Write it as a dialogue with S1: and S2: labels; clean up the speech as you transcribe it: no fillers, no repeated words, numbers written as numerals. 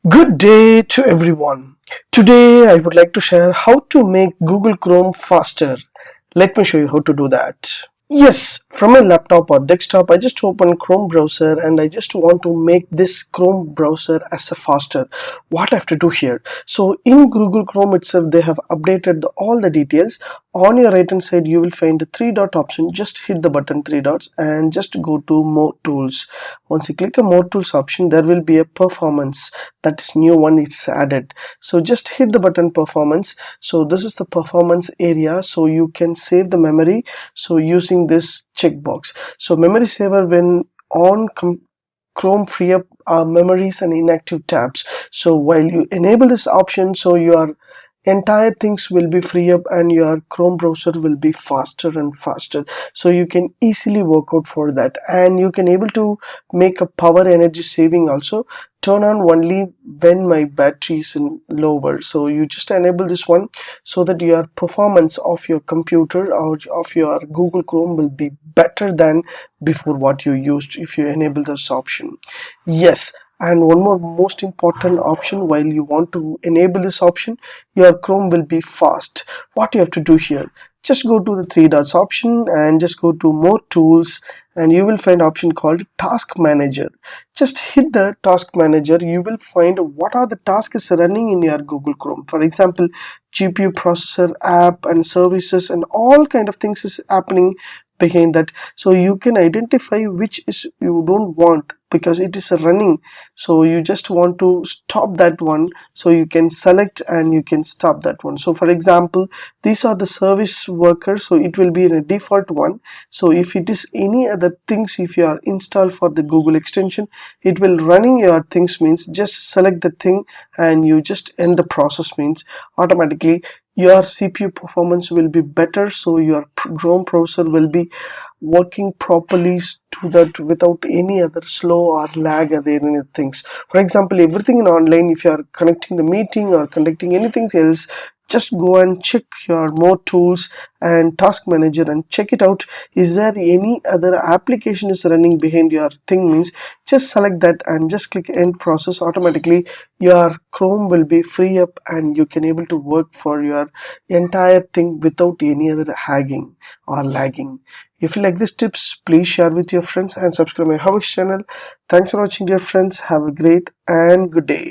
S1: Good day to everyone. Today I would like to share how to make Google Chrome faster. Let me show you how to do that. Yes, from a laptop or desktop, I just open Chrome browser and I just want to make this Chrome browser as a faster. What I have to do here? So in Google Chrome itself, they have updated all the details. On your right hand side, you will find the three dot option. Just hit the button three dots and just go to more tools. Once you click a more tools option, there will be a performance, that is new one is added. So just hit the button performance. So this is the performance area, so you can save the memory, so using this checkbox. So memory saver, when on Chrome free up memories and inactive tabs. So while you enable this option, so your entire things will be free up and your Chrome browser will be faster and faster. So you can easily work out for that, and you can able to make a power energy saving also. Turn on only when my battery is in lower. So you just enable this one so that your performance of your computer or of your Google Chrome will be better than before what you used if you enable this option. Yes, and one more most important option, while you want to enable this option, your Chrome will be fast. What you have to do here, just go to the three dots option and just go to more tools, and you will find option called task manager. Just hit the task manager. You will find what are the tasks running in your Google Chrome. For example, GPU processor, app and services, and all kind of things is happening behind that. So you can identify which is you don't want because it is running, so you just want to stop that one, so you can select and you can stop that one. So for example, these are the service workers, so it will be in a default one. So if it is any other things, if you are installed for the Google extension, it will running your things, means just select the thing and you just end the process, means automatically your CPU performance will be better, so your Chrome browser will be working properly to that without any other slow or lag or any things. For example, everything in online, if you are connecting the meeting or conducting anything else, just go and check your more tools and task manager and check it out. Is there any other application is running behind your thing, means just select that and just click end process. Automatically your Chrome will be free up and you can able to work for your entire thing without any other hanging or lagging. If you like these tips, please share with your friends and subscribe my HowXT channel. Thanks for watching, dear friends. Have a great and good day.